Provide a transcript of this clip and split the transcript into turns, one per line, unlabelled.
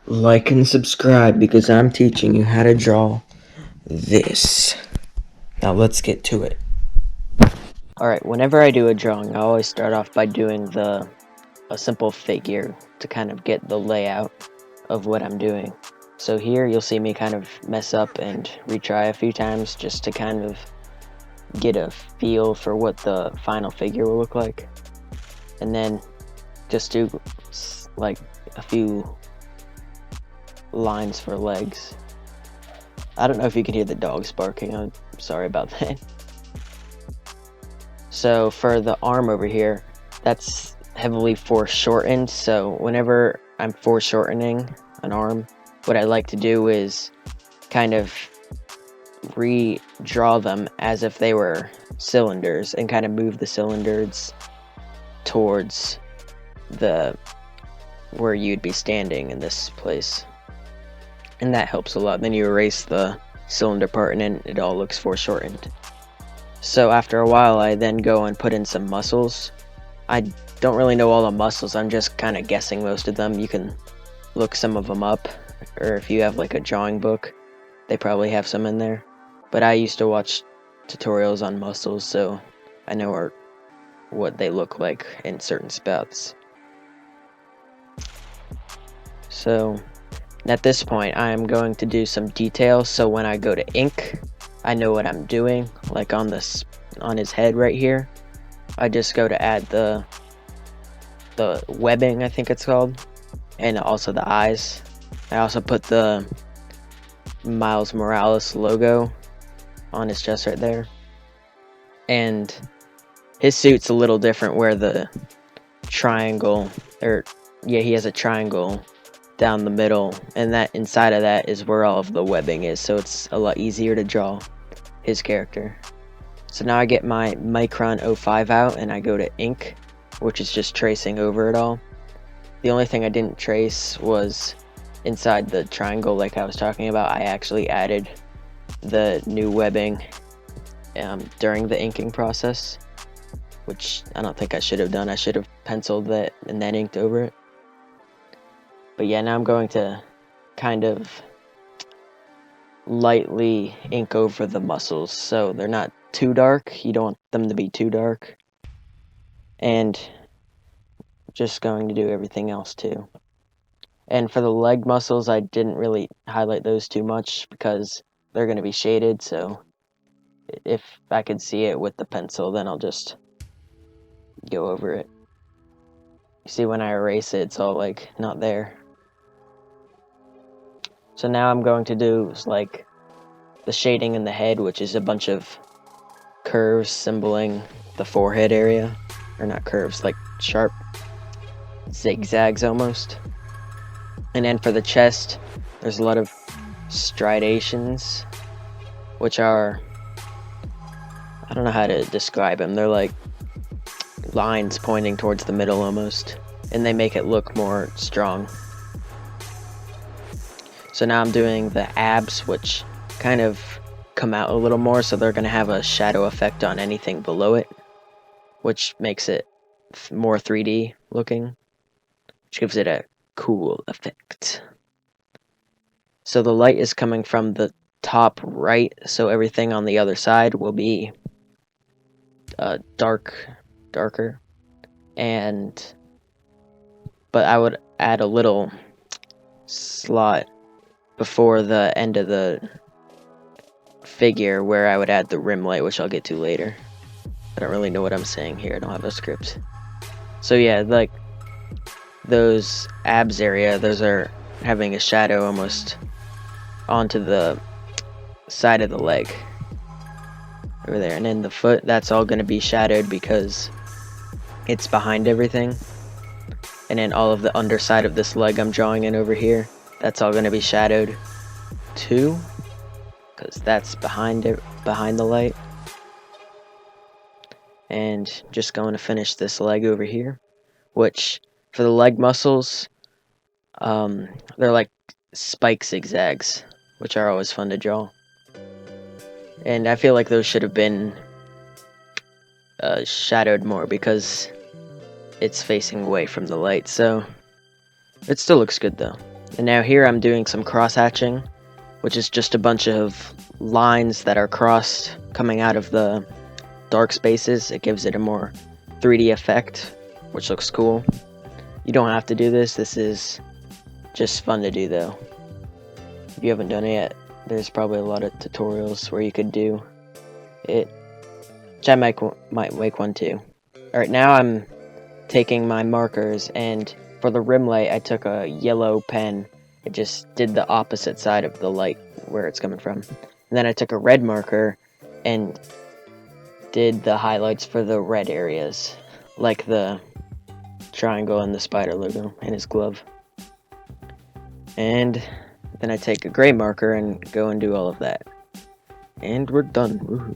Like and subscribe because I'm teaching you how to draw this. Now let's get to it.
Alright, whenever I do a drawing, I always start off by doing a simple figure to kind of get the layout of what I'm doing. So here you'll see me kind of mess up and retry a few times just to kind of get a feel for what the final figure will look like. And then just do like a few lines for legs. I don't know if you can hear the dogs barking, I'm sorry about that. So for the arm over here, that's heavily foreshortened, so whenever I'm foreshortening an arm, what I like to do is kind of redraw them as if they were cylinders and kind of move the cylinders towards where you'd be standing in this place. And that helps a lot. Then you erase the cylinder part and then it all looks foreshortened. So after a while, I then go and put in some muscles. I don't really know all the muscles, I'm just kind of guessing most of them. You can look some of them up, or if you have like a drawing book, they probably have some in there. But I used to watch tutorials on muscles, so I know what they look like in certain spots. So at this point, I am going to do some detail, so when I go to ink, I know what I'm doing. Like on his head right here, I just go to add the webbing, I think it's called, and also the eyes. I also put the Miles Morales logo on his chest right there. And his suit's a little different where the triangle, he has a triangle down the middle, and that inside of that is where all of the webbing is, so it's a lot easier to draw his character. So now I get my Micron 05 out and I go to ink, which is just tracing over it all. The only thing I didn't trace was inside the triangle like I was talking about. I actually added the new webbing during the inking process, which I don't think I should have done. I should have penciled that and then inked over it. But yeah, now I'm going to kind of lightly ink over the muscles so they're not too dark. You don't want them to be too dark. And just going to do everything else too. And for the leg muscles, I didn't really highlight those too much because they're going to be shaded, so if I could see it with the pencil, then I'll just go over it. You see, when I erase it, it's all like not there. So now I'm going to do like the shading in the head, which is a bunch of curves symboling the forehead area, or not curves, like sharp zigzags almost. And then for the chest, there's a lot of striations, which are, I don't know how to describe them. They're like lines pointing towards the middle almost, and they make it look more strong. So now I'm doing the abs, which kind of come out a little more, so they're going to have a shadow effect on anything below it, which makes it more 3D looking, which gives it a cool effect. So the light is coming from the top right, so everything on the other side will be darker, but I would add a little slot before the end of the figure where I would add the rim light, which I'll get to later. I don't really know what I'm saying here, I don't have a script. So yeah, like those abs area, those are having a shadow almost onto the side of the leg over there, and then the foot, that's all going to be shadowed because it's behind everything. And then all of the underside of this leg I'm drawing in over here, that's all going to be shadowed too, because that's behind the light. And just going to finish this leg over here, which for the leg muscles, they're like spike zigzags, which are always fun to draw. And I feel like those should have been shadowed more because it's facing away from the light, so it still looks good though. And now here I'm doing some cross hatching, which is just a bunch of lines that are crossed coming out of the dark spaces. It gives it a more 3D effect, which looks cool. You don't have to do this. This is just fun to do though. If you haven't done it yet, there's probably a lot of tutorials where you could do it. Which I might make one too. Alright, now I'm taking my markers, and for the rim light I took a yellow pen. It just did the opposite side of the light where it's coming from. And then I took a red marker and did the highlights for the red areas, like the triangle and the spider logo and his glove. And then I take a gray marker and go and do all of that. And we're done. Woohoo.